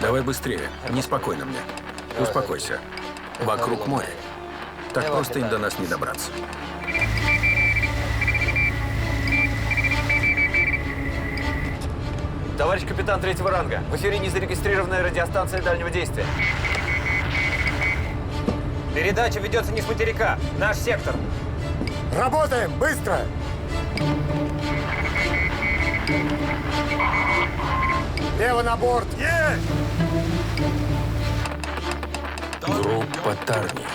Давай быстрее. Неспокойно мне. Успокойся. Вокруг море. Так просто им до нас не добраться. Товарищ капитан третьего ранга, в эфире незарегистрированная радиостанция дальнего действия. Передача ведется не с материка. Наш сектор. Работаем! Быстро! Лево на борт! Есть! Группа Тарни.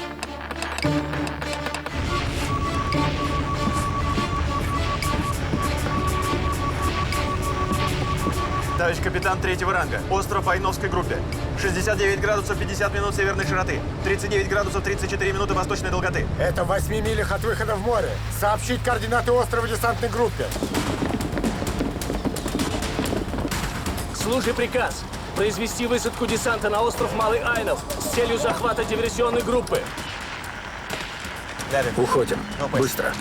Товарищ капитан третьего ранга. Остров в Айновской группе. 69 градусов 50 минут северной широты. 39 градусов 34 минуты восточной долготы. Это в 8 милях от выхода в море. Сообщить координаты острова десантной группе. Слушай приказ. Произвести высадку десанта на остров Малый Айнов с целью захвата диверсионной группы. Уходим. Быстро.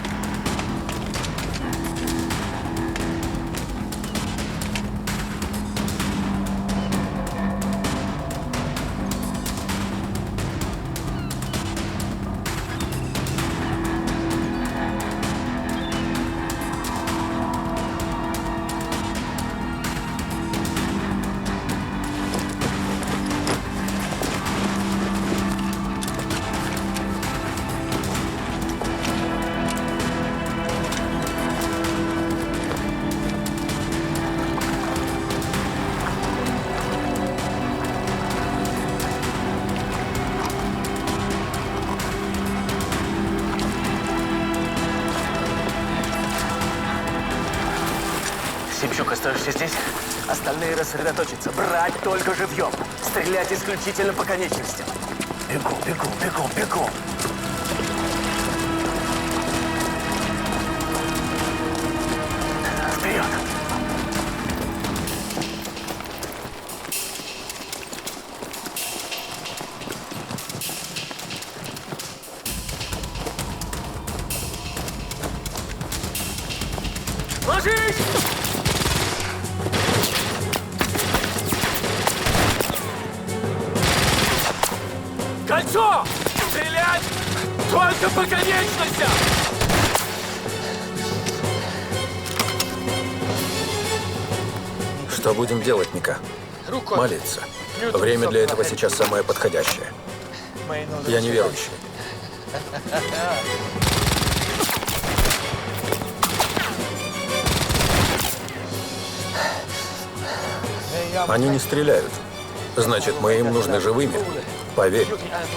Семчук, остаешься здесь? Остальные рассредоточатся. Брать только живьем. Стрелять исключительно по конечностям. Бегу, бегу, бегу, бегу. Вперед! Ложись! Кольцо! Стрелять только по конечностям! Что будем делать, Ника? Молиться. Время для этого сейчас самое подходящее. Я неверующий. Они не стреляют. Значит, мы им нужны живыми. Поверь,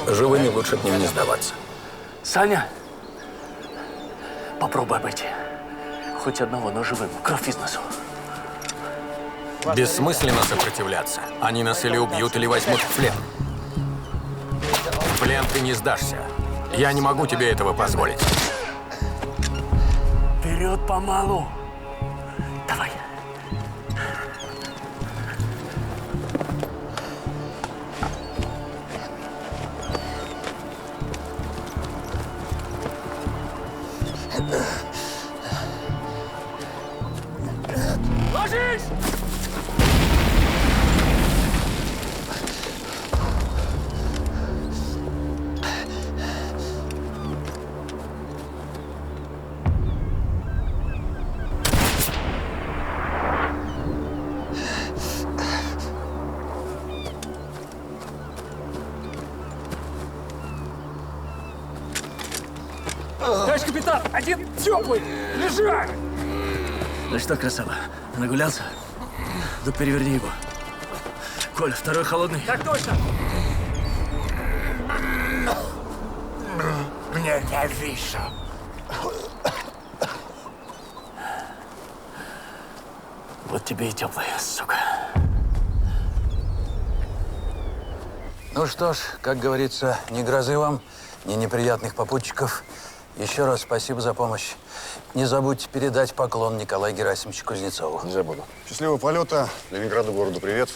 живыми лучше к ним не сдаваться. Саня, попробуй обойти. Хоть одного, но живым. Кровь из носу. Бессмысленно сопротивляться. Они нас или убьют, или возьмут в плен. В плен ты не сдашься. Я не могу тебе этого позволить. Вперед помалу. Давай. Ложись! Товарищ капитан, один теплый! Лежать! Ну что, красава, нагулялся? Да переверни его. Коль, второй холодный. Так точно! Мне не вижу. Вот тебе и теплая, сука. Ну что ж, как говорится, ни грозы вам, ни неприятных попутчиков. Еще раз спасибо за помощь. Не забудьте передать поклон Николаю Герасимовичу Кузнецову. Не забуду. Счастливого полета. Ленинграду городу привет.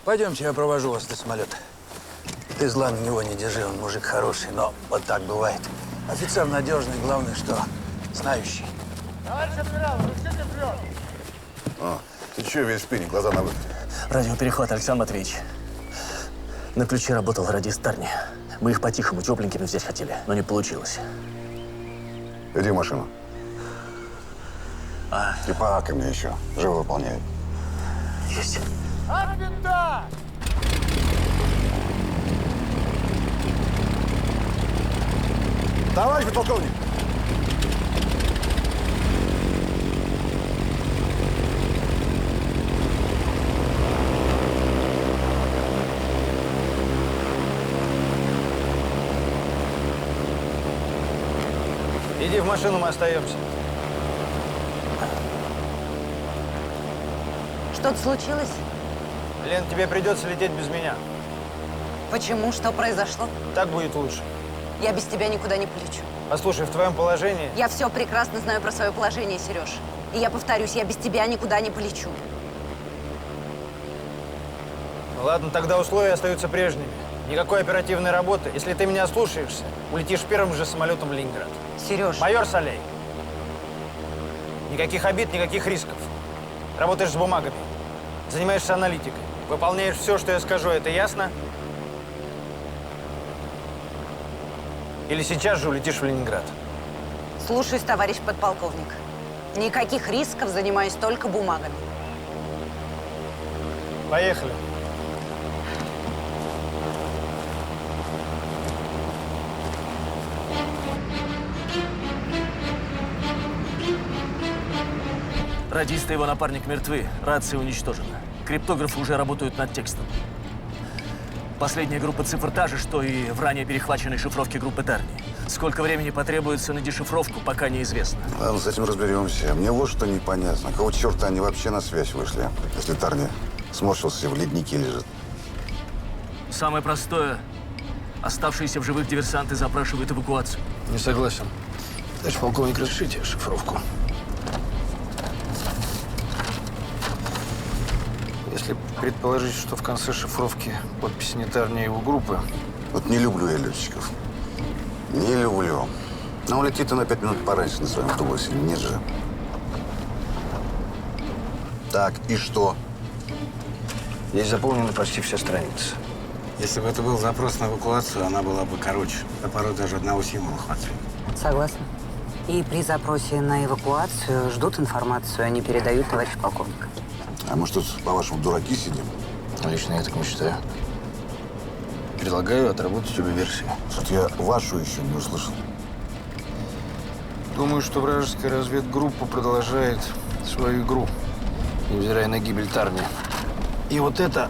Пойдемте, я провожу вас до самолета. Ты зла на него не держи, он мужик хороший, но вот так бывает. Офицер надежный, главное, что знающий. Ты че весь в пене, глаза на выкате? Радиоперехват, Александр Матвеевич. На ключе работал радист Тарни. Мы их по-тихому, тепленькими взять хотели, но не получилось. Иди в машину. Типа ко мне еще. Живо выполняет. Есть. Товарищ подполковник! Иди в машину, мы остаемся. Что-то случилось? Лен, тебе придется лететь без меня. Почему? Что произошло? Так будет лучше. Я без тебя никуда не полечу. Послушай, в твоем положении... Я все прекрасно знаю про свое положение, Сереж. И я повторюсь, я без тебя никуда не полечу. Ладно, тогда условия остаются прежними. Никакой оперативной работы. Если ты меня слушаешься, улетишь первым же самолетом в Ленинград. Сереж. Майор Солей. Никаких обид, никаких рисков. Работаешь с бумагами. Занимаешься аналитикой. Выполняешь все, что я скажу. Это ясно? Или сейчас же улетишь в Ленинград? Слушаюсь, товарищ подполковник. Никаких рисков, занимаюсь только бумагами. Поехали. Радист и его напарник мертвы, рация уничтожена. Криптографы уже работают над текстом. Последняя группа цифр та же, что и в ранее перехваченной шифровке группы Тарни. Сколько времени потребуется на дешифровку, пока неизвестно. Ладно, с этим разберемся. Мне вот что непонятно. Какого черта они вообще на связь вышли, если Тарни сморщился и в леднике лежит? Самое простое. Оставшиеся в живых диверсанты запрашивают эвакуацию. Не согласен. Товарищ полковник, разрешите шифровку? Если предположить, что в конце шифровки подпись не Тарни и его группы. Вот не люблю я летчиков. Не люблю. Но улетит ты на 5 минут пораньше на своем тубусе. Нет же. Так, и что? Здесь заполнены почти все страницы. Если бы это был запрос на эвакуацию, она была бы короче. А порой даже одного символа хватит. Согласна. И при запросе на эвакуацию ждут информацию, а не передают, товарищ полковник. А мы что, по-вашему, дураки сидим? Лично я так не считаю. Предлагаю отработать обе версии. Что-то я вашу еще не услышал. Думаю, что вражеская разведгруппа продолжает свою игру, невзирая на гибель Тарни. И вот это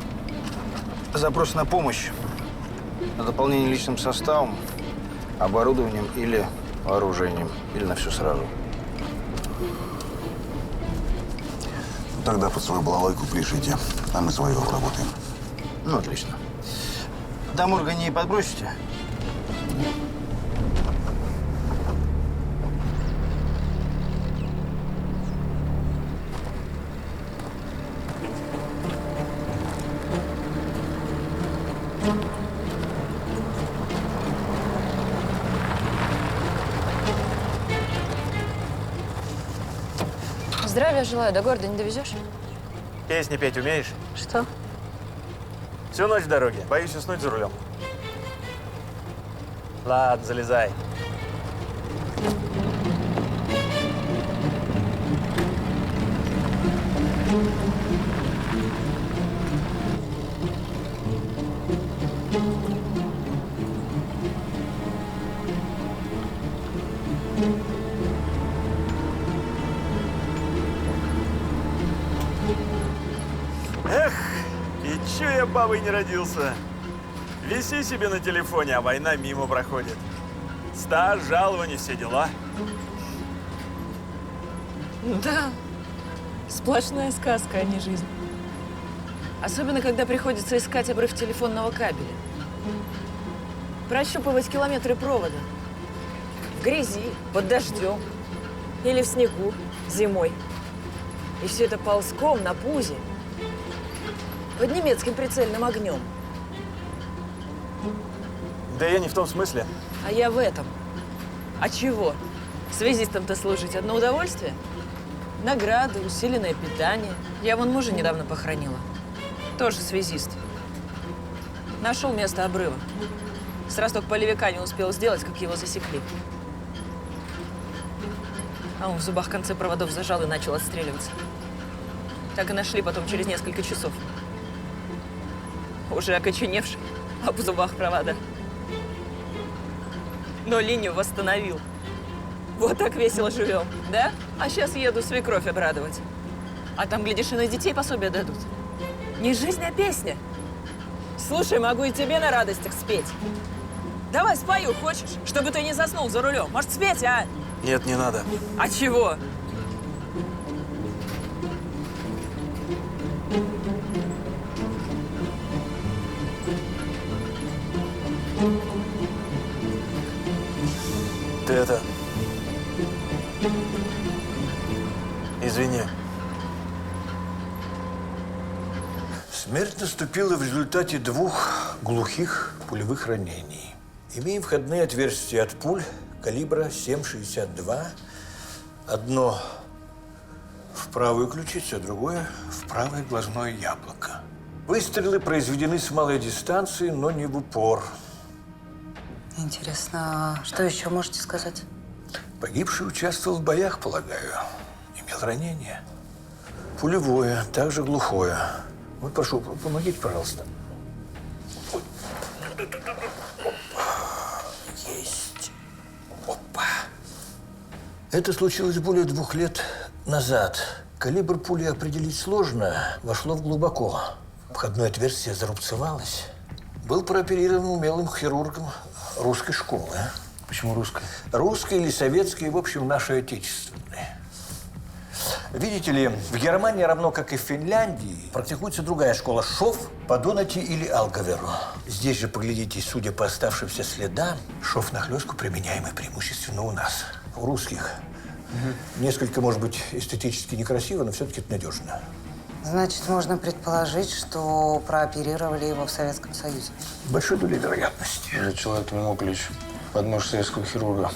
запрос на помощь, на дополнение личным составом, оборудованием или вооружением, или на все сразу. Ну, тогда под свою балалайку пришлите, а мы свою обработаем. Ну, отлично. До морга не подбросите? Здравия желаю. До города не довезешь? Песни петь умеешь? Что? Всю ночь в дороге. Боюсь уснуть за рулем. Ладно, залезай. Эх, и чё я бабой не родился? Виси себе на телефоне, а война мимо проходит. Стаж, жалование, все дела. Да. Сплошная сказка, а не жизнь. Особенно, когда приходится искать обрыв телефонного кабеля. Прощупывать километры провода. В грязи, под дождем. Или в снегу, зимой. И все это ползком, на пузе. Под немецким прицельным огнем. Да я не в том смысле. А я в этом. А чего? Связистам-то служить одно удовольствие? Награды, усиленное питание. Я вон мужа недавно похоронила. Тоже связист. Нашел место обрыва. Сразу только полевика не успел сделать, как его засекли. А он в зубах концы проводов зажал и начал отстреливаться. Так и нашли потом через несколько часов. Уже окоченевший, а в зубах провода. Но линию восстановил. Вот так весело живем, да? А сейчас еду свекровь обрадовать. А там, глядишь, и на детей пособие дадут. Не жизнь, а песня. Слушай, могу и тебе на радостях спеть. Давай спою, хочешь? Чтобы ты не заснул за рулем. Может, спеть, а? Нет, не надо. А чего? Ты это... Извини. Смерть наступила в результате 2 глухих пулевых ранений. Имеем входные отверстия от пуль калибра 7,62. Одно в правую ключицу, а другое в правое глазное яблоко. Выстрелы произведены с малой дистанции, но не в упор. Интересно, что еще можете сказать? Погибший участвовал в боях, полагаю. Имел ранение. Пулевое, также глухое. Вот, прошу, помогите, пожалуйста. Есть. Опа. Это случилось более 2 лет назад. Калибр пули определить сложно. Вошло глубоко. Входное отверстие зарубцевалось. Был прооперирован умелым хирургом русской школы. Почему русская? Русской или советской, в общем, нашей отечественной. Видите ли, в Германии, равно как и в Финляндии, практикуется другая школа – шов, подонати или алгаверу. Здесь же, поглядите, судя по оставшимся следам, шов нахлёстку применяемый преимущественно у нас, у русских. Несколько, может быть, эстетически некрасиво, но все-таки это надежно. Значит, можно предположить, что прооперировали его в Советском Союзе. Большой долей вероятности. Этот человек не мог лечь под нож советского хирурга.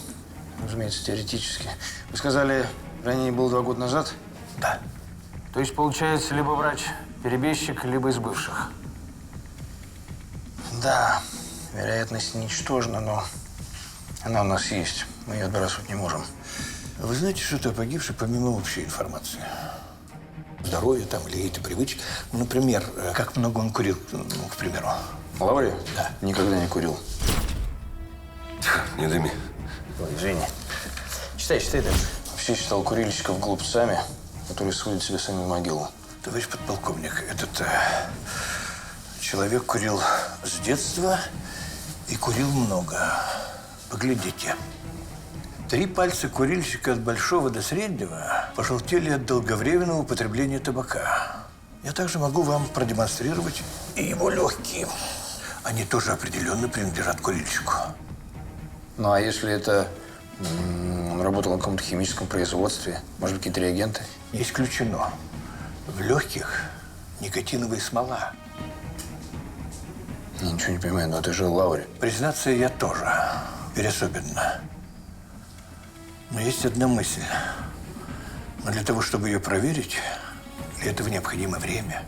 Разумеется, теоретически. Вы сказали, ранение было 2 года назад? Да. То есть, получается, либо врач-перебежчик, либо из бывших. Да, вероятность ничтожна, но она у нас есть. Мы ее отбрасывать не можем. Вы знаете что-то о погибшей, помимо общей информации? Здоровье там или какие-то привычки? Ну, например, как много он курил, ну, к примеру. Лаври? Да. Никогда не курил. Не дыми. Ой, извини. Читай дальше. Вообще считал курильщиков глупцами, которые сводят себе сами в могилу. Товарищ подполковник, этот человек курил с детства и курил много. Поглядите. 3 пальца курильщика от большого до среднего пожелтели от долговременного употребления табака. Я также могу вам продемонстрировать и его легкие. Они тоже определенно принадлежат курильщику. Ну, а если это он работал на каком-то химическом производстве, может быть, какие-то реагенты? Не исключено. В легких никотиновая смола. Я ничего не понимаю, но это же Лаури. Признаться, я тоже. Теперь особенно. Но есть одна мысль. Но для того, чтобы ее проверить, для этого необходимо время.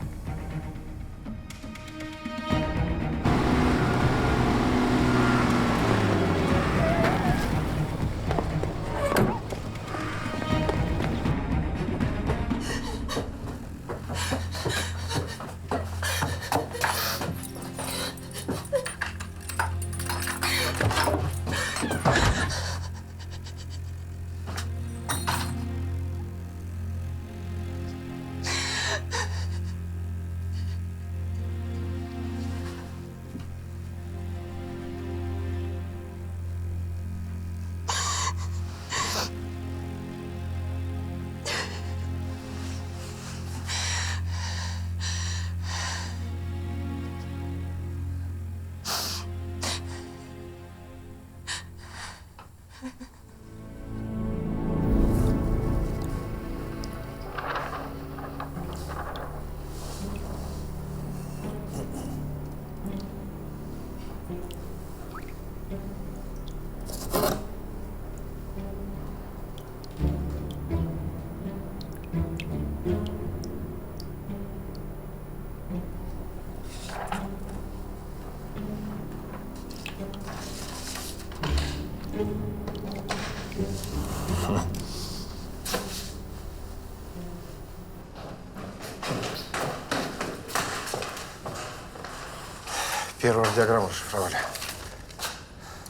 Первую радиограмму расшифровали.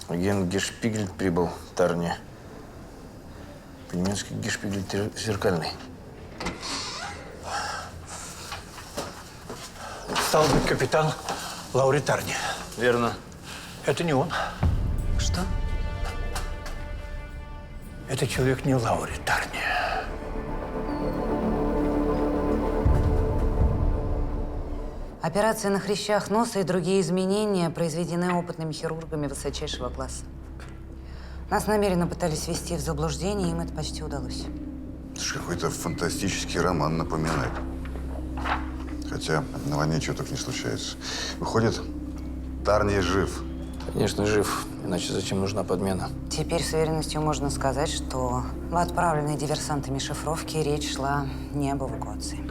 Агент Гешпигель прибыл в Тарне. По-немецки Гешпигель зеркальный. Стал быть, капитан Лаури Тарни. Верно. Это не он. Что? Это человек не Лаури Тарни. Операция на хрящах носа и другие изменения произведены опытными хирургами высочайшего класса. Нас намеренно пытались ввести в заблуждение, и им это почти удалось. Слушай, какой-то фантастический роман напоминает. Хотя на войне чего только не случается. Выходит, Тарни жив. Конечно, жив. Иначе зачем нужна подмена? Теперь с уверенностью можно сказать, что в отправленной диверсантами шифровке речь шла не об эвакуации.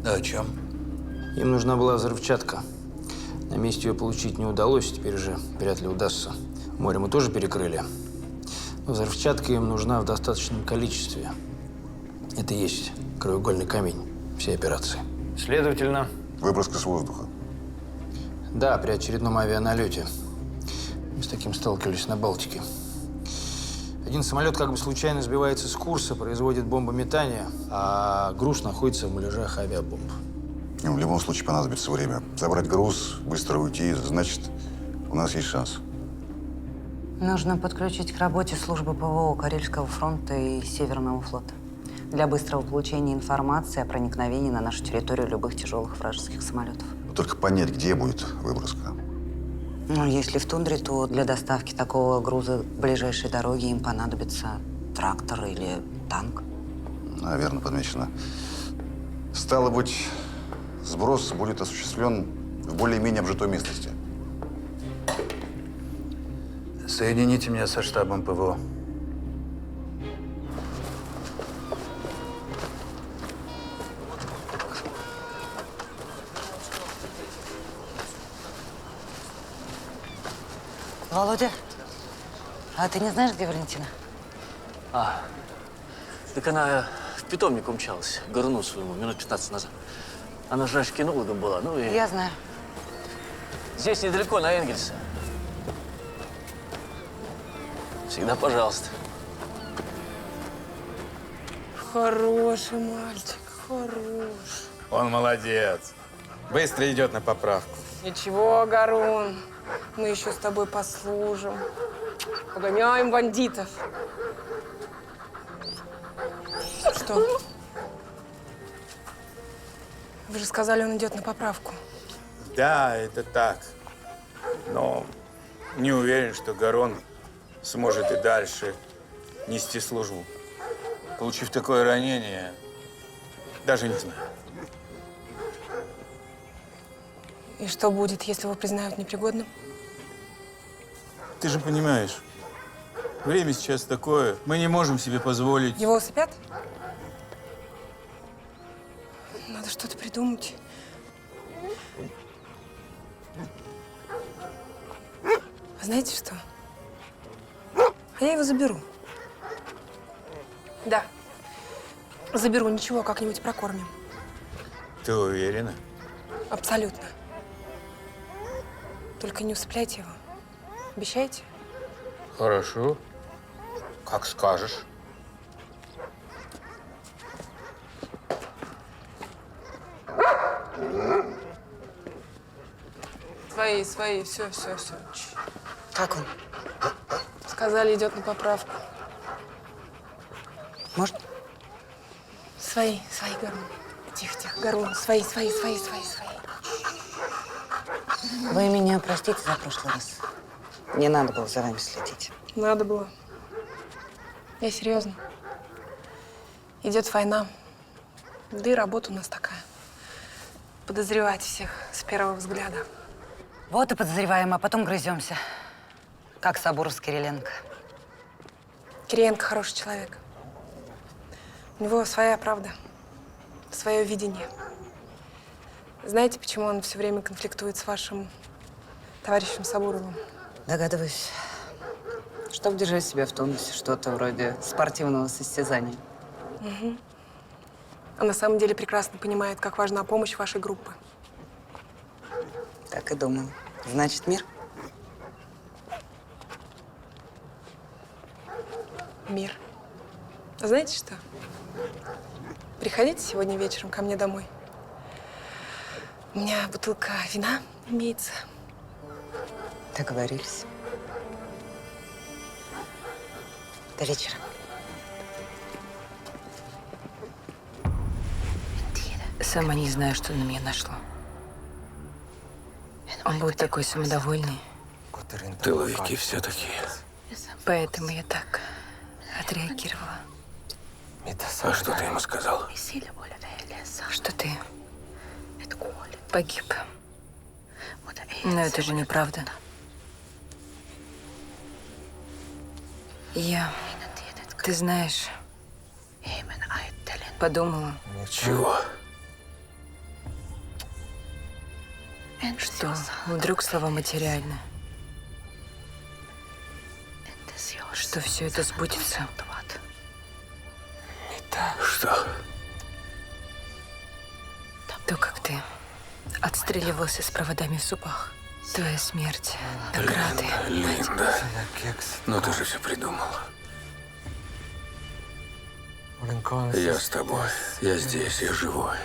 Да о чем? Им нужна была взрывчатка. На месте ее получить не удалось, теперь уже вряд ли удастся. Море мы тоже перекрыли. Но взрывчатка им нужна в достаточном количестве. Это и есть краеугольный камень всей операции. Следовательно… Выброска с воздуха. Да, при очередном авианалете. Мы с таким сталкивались на Балтике. Один самолет как бы случайно сбивается с курса, производит бомбометание, а груз находится в муляжах авиабомб. Им в любом случае понадобится время. Забрать груз, быстро уйти, значит, у нас есть шанс. Нужно подключить к работе службы ПВО Карельского фронта и Северного флота для быстрого получения информации о проникновении на нашу территорию любых тяжелых вражеских самолетов. Но только понять, где будет выброска. Ну, если в тундре, то для доставки такого груза к ближайшей дороге им понадобится трактор или танк. Верно подмечено. Стало быть, сброс будет осуществлен в более-менее обжитой местности. Соедините меня со штабом ПВО. Володя, а ты не знаешь, где Валентина? Так она в питомник умчалась, к горну своему, минут 15 назад. Она же раньше кинологом была, ну и… Я знаю. Здесь недалеко, на Энгельса. Всегда пожалуйста. Хороший мальчик, хороший. Он молодец. Быстро идет на поправку. Ничего, Гарун, мы еще с тобой послужим. Погоняем бандитов. Что? Вы же сказали, он идет на поправку. Да, это так. Но не уверен, что Гарон сможет и дальше нести службу. Получив такое ранение, даже не знаю. И что будет, если его признают непригодным? Ты же понимаешь, время сейчас такое, мы не можем себе позволить… Его усыпят? Надо что-то придумать. А знаете что? А я его заберу. Да. Заберу, ничего, как-нибудь прокормим. Ты уверена? Абсолютно. Только не усыпляйте его. Обещаете? Хорошо. Как скажешь. Свои, все. Как он? Сказали, идет на поправку. Может? Свои, Гарун. Тихо, Гарун. Свои. Вы меня простите за прошлый раз. Не надо было за вами следить. Надо было. Я серьезно. Идет война. Да и работа у нас такая. Подозревать всех с первого взгляда. Вот и подозреваем, а потом грыземся. Как Сабуров с Кириленко. Кириенко хороший человек. У него своя правда, свое видение. Знаете, почему он все время конфликтует с вашим товарищем Сабуровым? Догадываюсь. Чтобы держать себя в тонусе, что-то вроде спортивного состязания. Угу. А на самом деле прекрасно понимает, как важна помощь вашей группы. Так и думала. Значит, мир? Мир. А знаете что? Приходите сегодня вечером ко мне домой. У меня бутылка вина имеется. Договорились. До вечера. Сама не знаю, что на меня нашло. Он был такой самодовольный. Тыловики все такие. Поэтому я так отреагировала. А что ты ему сказал? Что ты погиб. Но это же неправда. Ты знаешь, подумала, Чего? что вдруг слова материальны. Что все это сбудется. Что? То, как ты отстреливался с проводами в зубах. Твоя смерть. Награды. Линда, ну ты же все придумала. Я с тобой. Я здесь, я живой.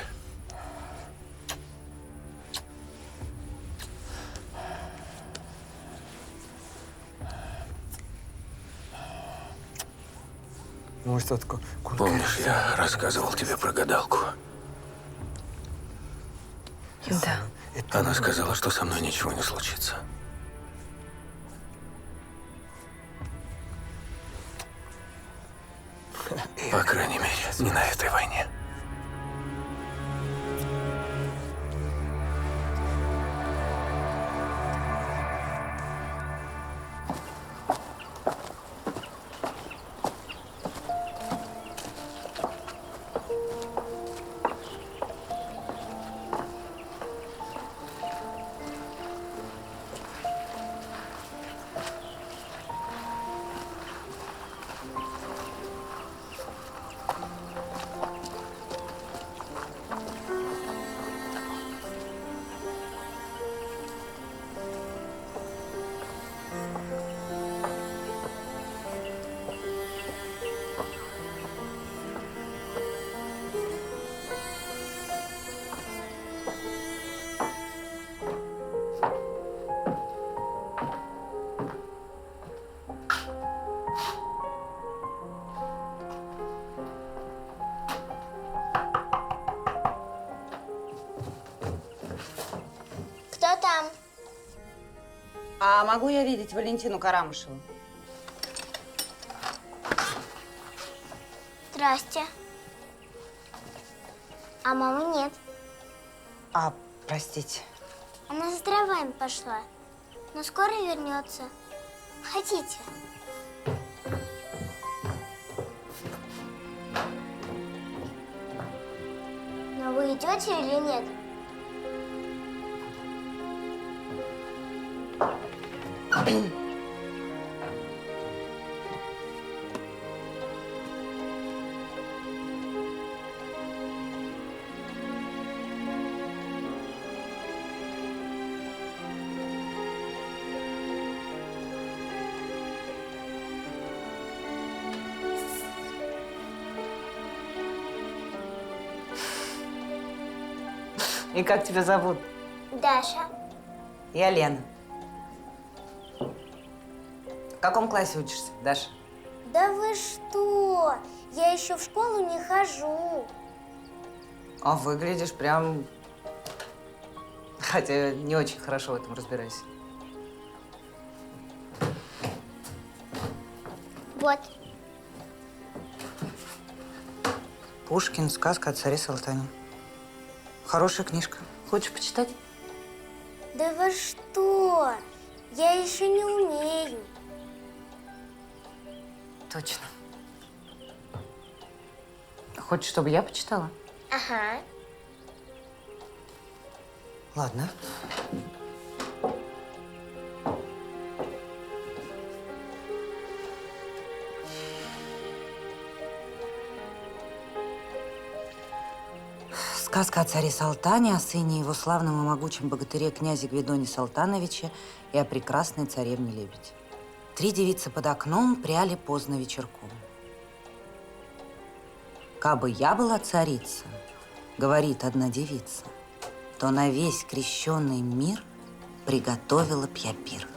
Помнишь, я рассказывал тебе про гадалку? Да. Она сказала, что со мной ничего не случится. По крайней мере, не на этой войне. Кто там? А могу я видеть Валентину Карамышеву? Здрасте. А мамы нет. А, простите. Она за дровами пошла. Но скоро вернется. Хотите? Но вы идете или нет? И как тебя зовут? Даша. Я Лена. В каком классе учишься, Даша? Да вы что? Я еще в школу не хожу. А выглядишь прям... Хотя не очень хорошо в этом разбираюсь. Вот. Пушкин. Сказка о царе Салтане. Хорошая книжка. Хочешь почитать? Да вы что? Я еще не умею. Точно. Хочешь, чтобы я почитала? Ага. Ладно. Сказка о царе Салтане, о сыне его славном и могучем богатыре князе Гвидоне Салтановиче и о прекрасной царевне Лебедь. 3 девицы под окном пряли поздно вечерком. «Кабы я была царица, — говорит одна девица, — то на весь крещенный мир приготовила б я пир».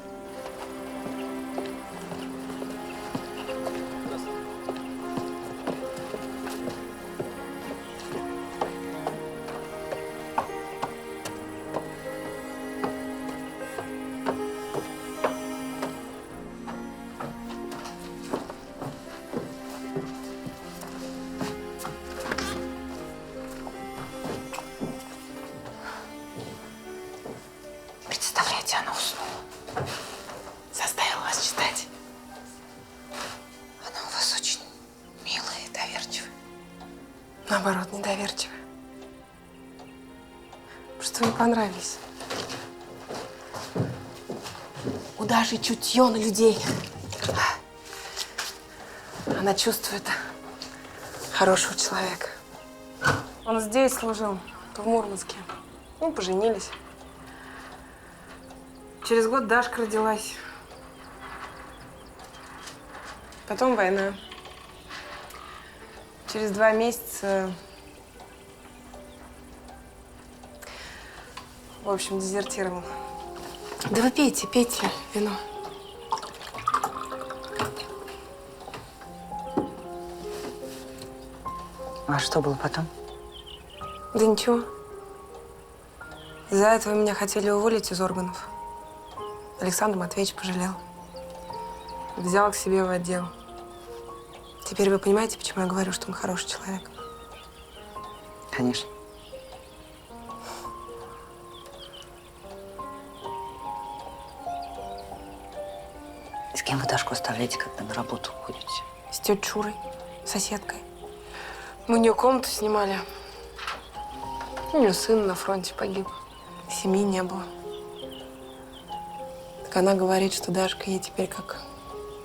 Представляете, она уснула. Заставила вас читать. Она у вас очень милая и доверчивая. Наоборот, недоверчивая. Просто вы понравились. У Даши чутье на людей. Она чувствует хорошего человека. Он здесь служил, в Мурманске. Ну, поженились. Через год Дашка родилась. Потом война. Через 2 месяца… В общем, дезертировал. Да вы пейте, пейте вино. А что было потом? Да ничего. Из-за этого меня хотели уволить из органов. Александр Матвеевич пожалел. Взял к себе в отдел. Теперь вы понимаете, почему я говорю, что он хороший человек? Конечно. С кем вы Дашку оставляете, когда на работу уходите? С тетей Шурой, соседкой. Мы у нее комнату снимали. У нее сын на фронте погиб. Семьи не было. Так она говорит, что Дашка ей теперь как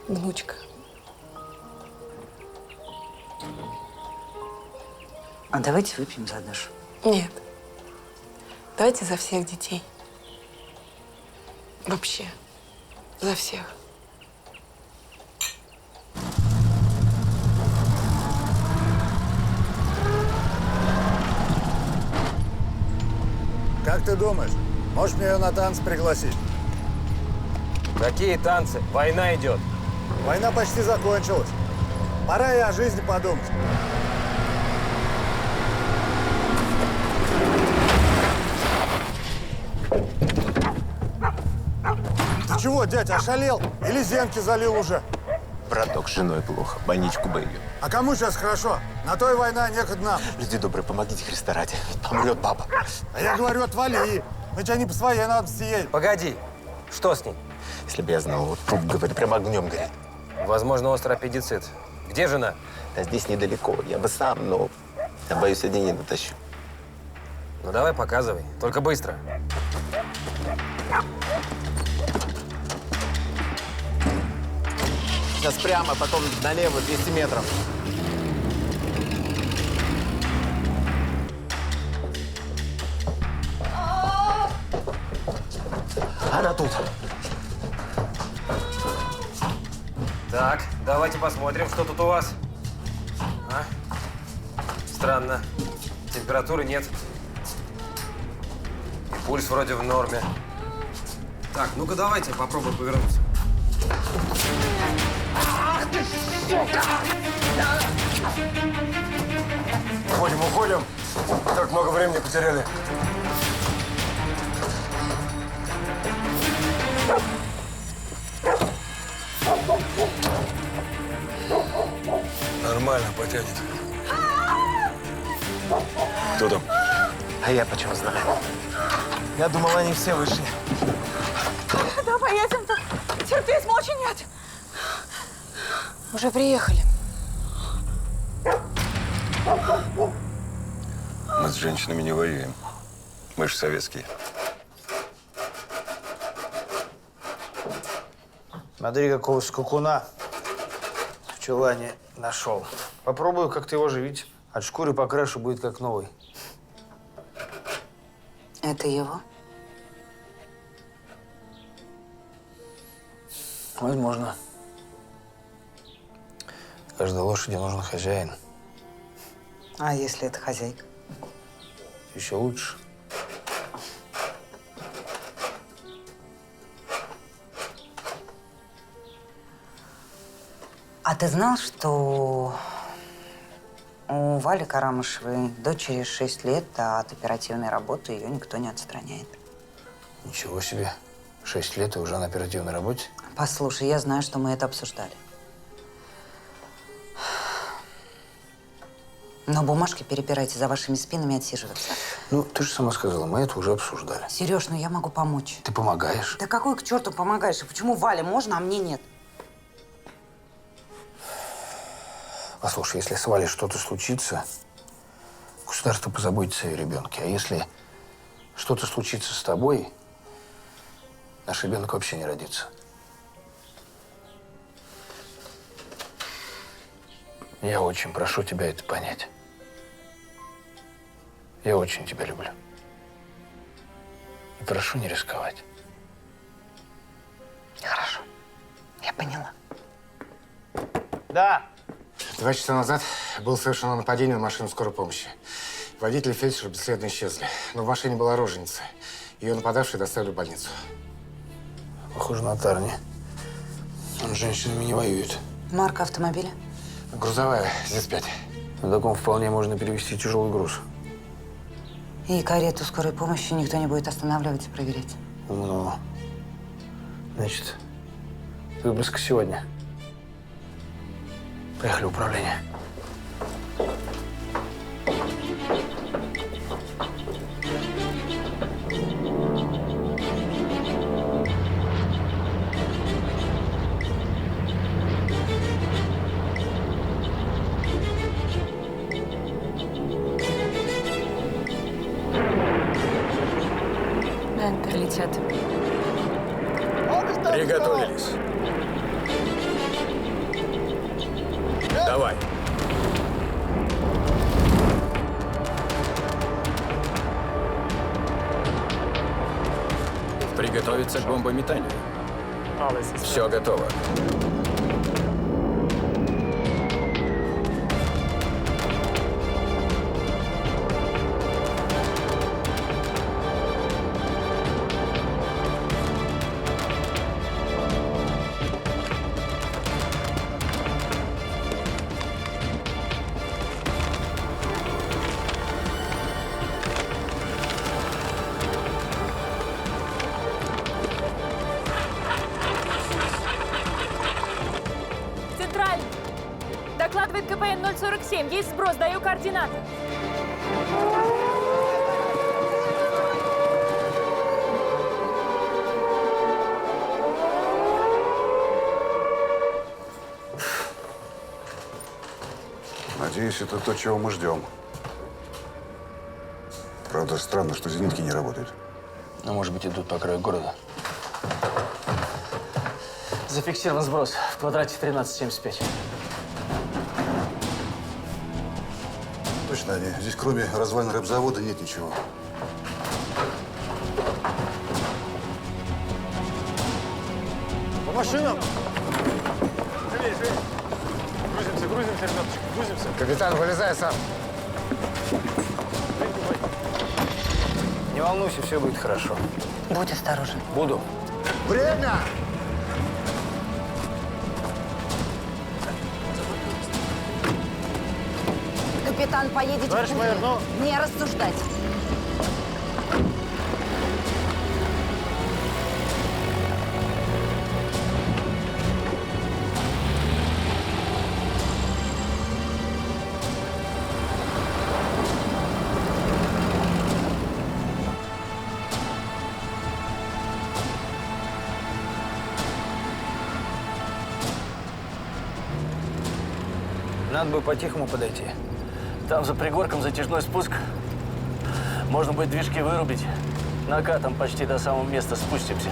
внучка. А давайте выпьем за Дашу. Нет. Давайте за всех детей. Вообще. За всех. Как ты думаешь, можешь мне ее на танцы пригласить? Какие танцы? Война идет. Война почти закончилась. Пора и о жизни подумать. Ты чего, дядя, ошалел? Или зенки залил уже? Браток, с женой плохо. Больничку бы ее. А кому сейчас хорошо? На то и война, некогда нам. Люди добрые, помогите Христа ради. Помрет папа. А я говорю, отвали. Мы тебя не по своей надобности едем. Погоди. Что с ней? Если бы я знал, вот труп, говорит, прямо огнем горит. Возможно, острый аппендицит. Где жена? Да здесь недалеко. Я бы сам, но я боюсь, один не дотащу. Ну давай, показывай. Только быстро. Сейчас прямо, потом налево 200 метров. Она тут. Так, давайте посмотрим, что тут у вас. А? Странно. Температуры нет. И пульс вроде в норме. Так, ну-ка давайте попробуем повернуться. Ах ты, сука! Уходим, уходим. Так много времени потеряли. Нормально потянет. Кто там? А я почему знаю? Я думал, они все вышли. Да поедем-то. Терпеть мочи нет. Уже приехали. Мы с женщинами не воюем. Мы же советские. Смотри, какого скакуна в чулане нашел. Попробую как-то его оживить. От шкуры покрашу, будет как новый. Это его? Возможно. Каждой лошади нужен хозяин. А если это хозяйка? Еще лучше. А ты знал, что у Вали Карамышевой дочери 6 лет, а от оперативной работы ее никто не отстраняет? Ничего себе. 6 лет и уже на оперативной работе? Послушай, я знаю, что мы это обсуждали. Но бумажки перебирайте, за вашими спинами отсиживаться. Ну, ты же сама сказала, мы это уже обсуждали. Сереж, ну я могу помочь. Ты помогаешь? Да какой к черту помогаешь? И почему Вале можно, а мне нет? Послушай, если с Валей что-то случится, государство позаботится о ее ребенке. А если что-то случится с тобой, наш ребенок вообще не родится. Я очень прошу тебя это понять. Я очень тебя люблю. И прошу не рисковать. Хорошо. Я поняла. Да. 2 часа назад было совершено нападение на машину скорой помощи. Водитель и фельдшер бесследно исчезли. Но в машине была роженица. Ее нападавшие доставили в больницу. Похоже на Тарни. Он с женщинами не воюет. Марка автомобиля? Грузовая, ЗИС-5. На таком вполне можно перевезти тяжелый груз. И карету скорой помощи никто не будет останавливать и проверять. Ну, значит, выпуск сегодня. Поехали в управление. Прилетят. Приготовились. Давай. Приготовиться к бомбометанию. Все готово. Центральный. Докладывает КПН 047. Есть сброс, даю координаты. Надеюсь, это то, чего мы ждем. Правда, странно, что зенитки не работают. Ну, может быть, идут по краю города. Зафиксирован сброс в квадрате 1375. Точно они. Здесь кроме развалин рыбзавода нет ничего. По машинам! Живее, живее! Грузимся, ребяточки, грузимся. Капитан, вылезай сам. Не волнуйся, все будет хорошо. Будь осторожен. Буду. Время! Капитан, поедете Товарищ в майор, кузове. Не рассуждать. Надо бы по-тихому подойти. Там за пригорком затяжной спуск. Можно будет движки вырубить. Накатом почти до самого места спустимся.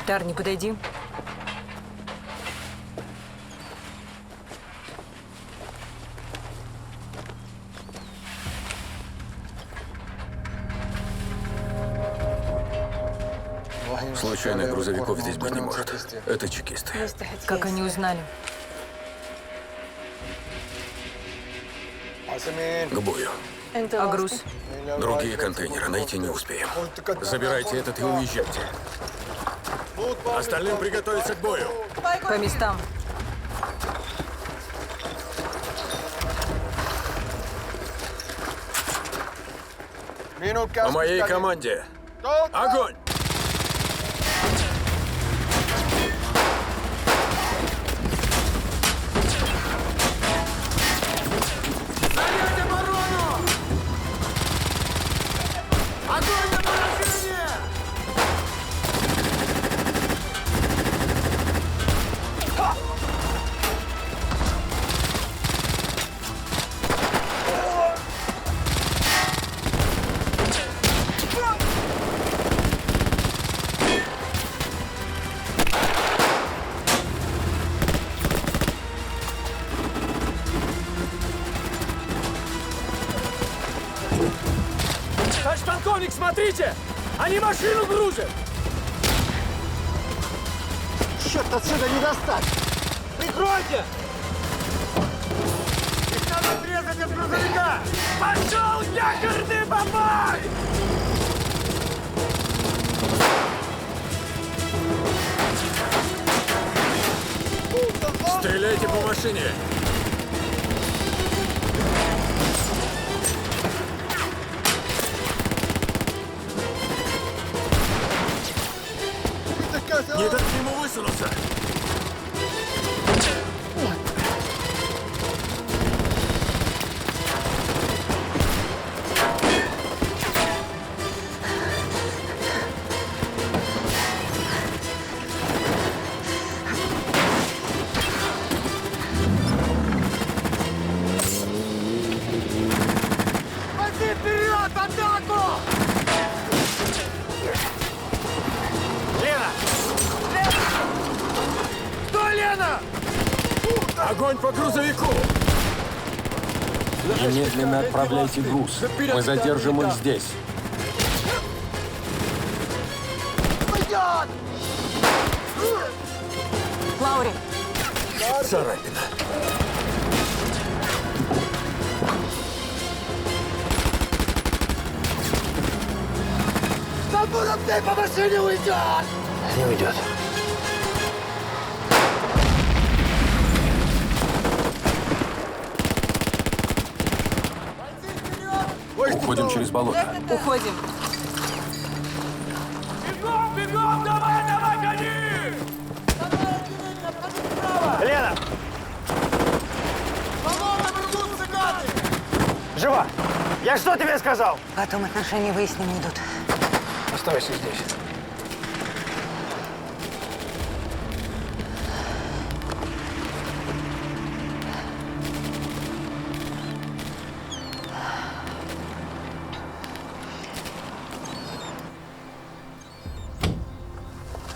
Тарни, подойди. Случайных грузовиков здесь быть не может. Это чекисты. Как они узнали? К бою. А груз? Другие контейнеры найти не успеем. Забирайте этот и уезжайте. Остальным приготовиться к бою. По местам. По моей команде. Огонь! Товарищ полковник, смотрите! Они машину грузят! Черт, отсюда не достать! Прикройте! Их надо отрезать от грузовика! Пошел, якорный бабай! Стреляйте по машине! Не дайте ему высунуться! Пойди вперед! Атаку! Лена! Кто Лена? Огонь по грузовику! Немедленно отправляйте груз. Мы задержим их здесь. Лаури! Царапина. Столбунов по машине уйдет! Не уйдет. Уходим через болото. Уходим. Бегом, бегом! Давай, давай, гони! Лена! Жива! Я что тебе сказал? Потом отношения выяснения идут. Оставайся здесь.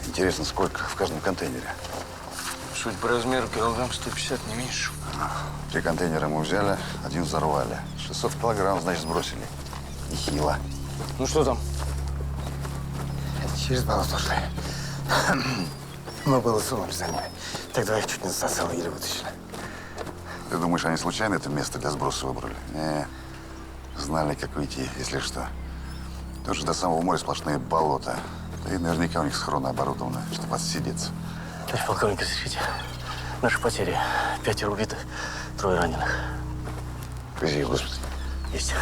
Интересно, сколько в каждом контейнере? Суть по размеру килограмм 150, не меньше. 3 контейнера мы взяли, 1 взорвали. 600 килограмм, значит, сбросили. Нехило. Ну что там? Через болото ушли. Мы было сунули за ними. Тогда их чуть не засосало, еле вытащили. Ты думаешь, они случайно это место для сброса выбрали? Не. Знали, как уйти, если что. Тут же до самого моря сплошные болота. И наверняка у них схроны оборудованы, чтобы отсидеться. Товарищ полковник, разрешите. Наши потери. 5 убитых, 3 раненых. Вези их, господи. Есть.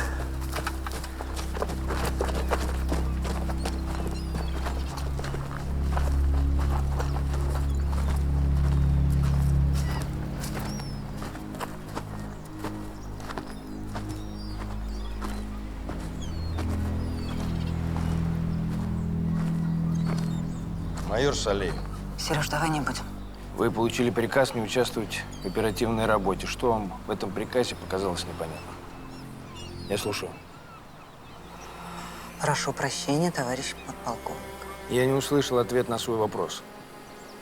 Майор Солей, Сереж, давай не будем. вы получили приказ не участвовать в оперативной работе. Что вам в этом приказе показалось непонятным? Я слушаю. Прошу прощения, товарищ подполковник. Я не услышал ответ на свой вопрос.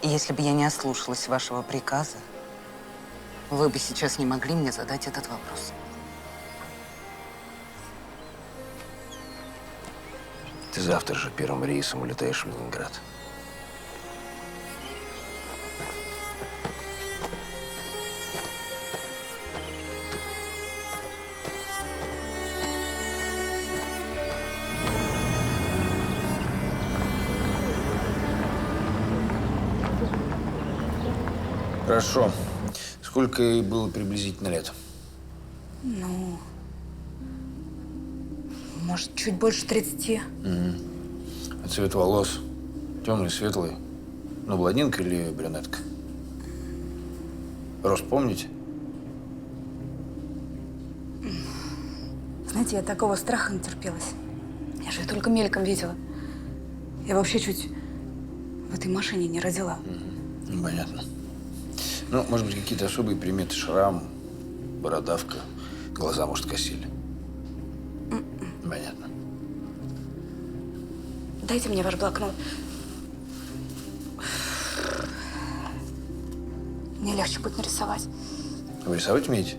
И если бы я не ослушалась вашего приказа, вы бы сейчас не могли мне задать этот вопрос. Ты завтра же первым рейсом улетаешь в Ленинград. Хорошо. Сколько ей было приблизительно лет? Ну, может, чуть больше 30. А цвет волос? Темный, светлый? Ну, блондинка или брюнетка? Рост помните? Знаете, я такого страха натерпелась. Я же ее только мельком видела. Я вообще чуть в этой машине не родила. Понятно. Ну, может быть, какие-то особые приметы. Шрам, бородавка, глаза, может, косили. Понятно. Дайте мне ваш блокнот. Мне легче будет нарисовать. Вы рисовать умеете?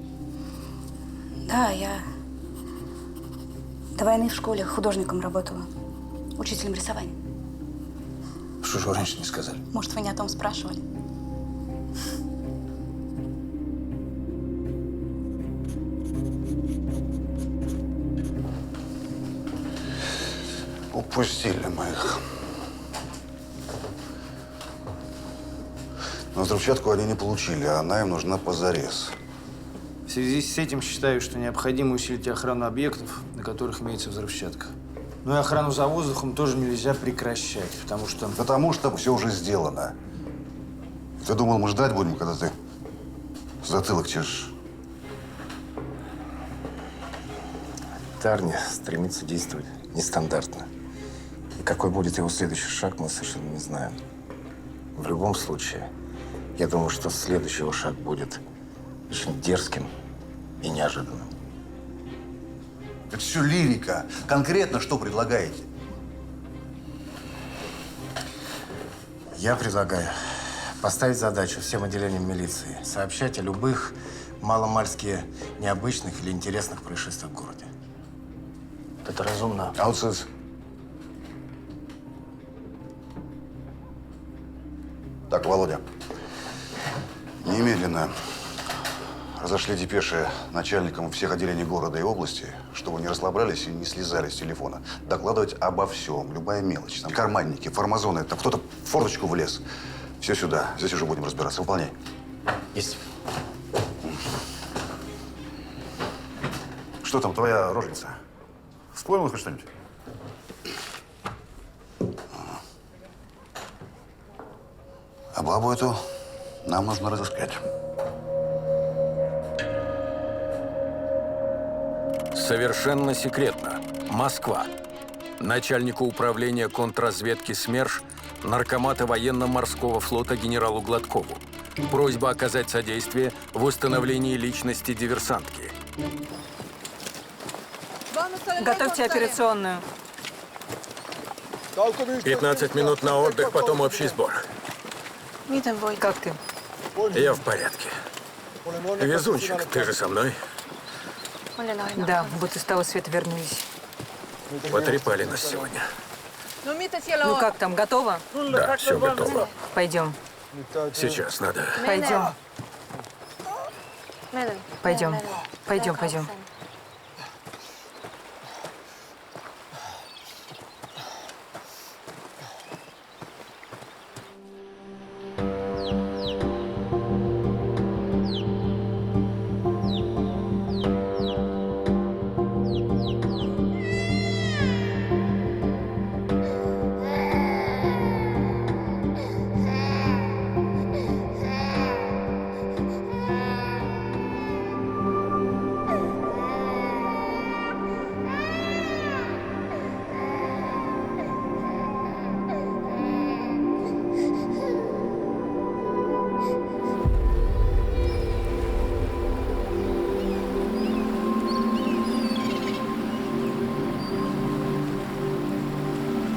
Да, я до войны в школе художником работала. Учителем рисования. Что же вы раньше не сказали? Может, вы не о том спрашивали? Упустили мы их. Но взрывчатку они не получили, а она им нужна позарез. В связи с этим считаю, что необходимо усилить охрану объектов, на которых имеется взрывчатка. Ну и охрану за воздухом тоже нельзя прекращать, потому что… Потому что все уже сделано. Ты думал, мы ждать будем, когда ты затылок чешешь? Тарни стремится действовать нестандартно. И какой будет его следующий шаг, мы совершенно не знаем. В любом случае, я думаю, что следующий его шаг будет очень дерзким и неожиданным. Это все лирика. Конкретно что предлагаете? Я предлагаю поставить задачу всем отделениям милиции сообщать о любых маломальски необычных или интересных происшествиях в городе. Это разумно. Аутсайд. Так, Володя, немедленно разошли депеши начальникам всех отделений города и области, чтобы не расслаблялись и не слезали с телефона. Докладывать обо всем, любая мелочь. Там карманники, формазоны, там кто-то в форточку влез. Все сюда, здесь уже будем разбираться. Выполняй. Есть. Что там, твоя роженица? Вспомнил хоть что-нибудь? А бабу эту нам нужно разыскать. Совершенно секретно. Москва. Начальнику управления контрразведки СМЕРШ, наркомата военно-морского флота генералу Гладкову. Просьба оказать содействие в восстановлении личности диверсантки. Готовьте операционную. 15 минут на отдых, потом общий сбор. Как ты? Я в порядке. Везунчик, ты же со мной? Да, будто с того света вернулись. Потрепали нас сегодня. Ну как там, готово? Да, все готово. Пойдем. Сейчас надо. Пойдем. Пойдем. Пойдем, пойдем.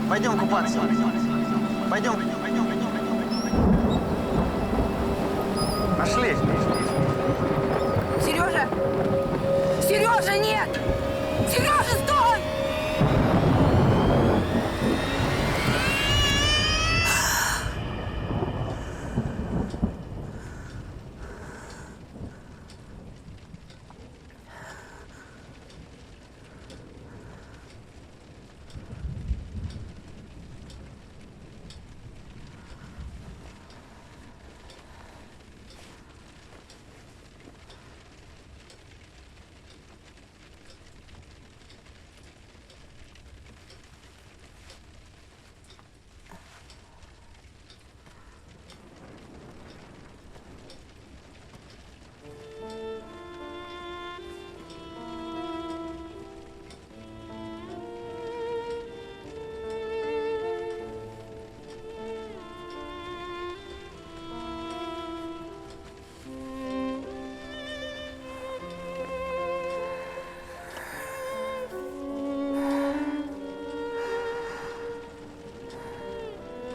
Пойдем купаться. пойдем. Пошли. Сережа! Сережа, нет! Сережа, стой!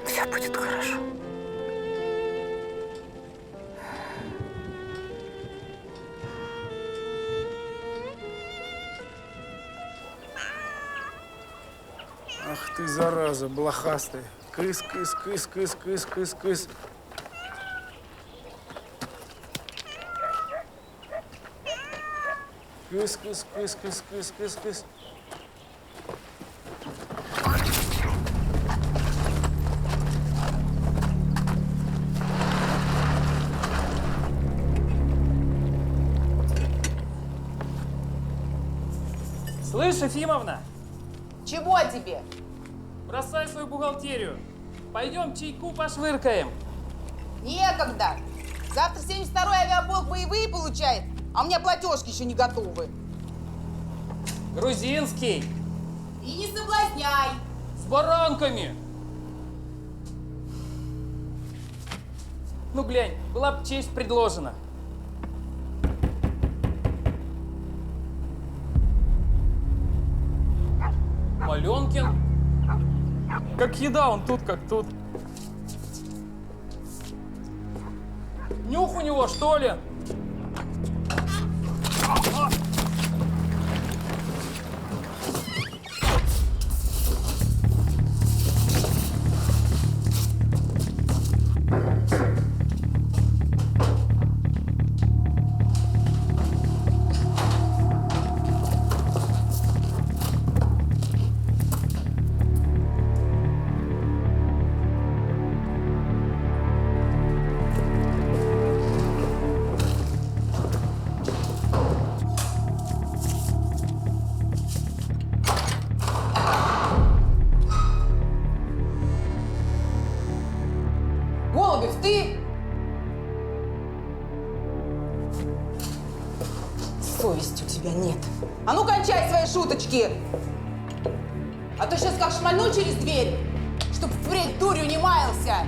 Все будет хорошо. Ах ты, зараза, блохастая. Кыс, кыс, кыс, кыс, кыс, кыс, кыс. Кыс, кыс, кыс, кыс, кыс, кыс, кыс. Слышь, Ефимовна, Чего тебе? бросай свою бухгалтерию. Пойдем чайку пошвыркаем. Некогда. Завтра 72-й авиаполк боевые получает, а у меня платежки еще не готовы. Грузинский. И не соблазняй. С баранками. Ну, глянь, была бы честь предложена. Маленкин. Как еда, он тут как тут. Нюх у него, что ли? Голубев, ты? Совести у тебя нет. А ну кончай свои шуточки! А то сейчас как шмальну через дверь, чтоб впредь дурью не маялся.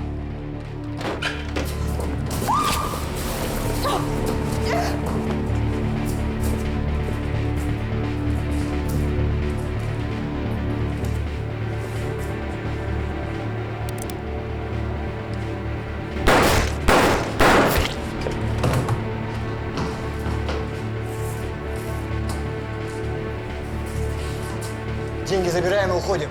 Деньги забираем и уходим.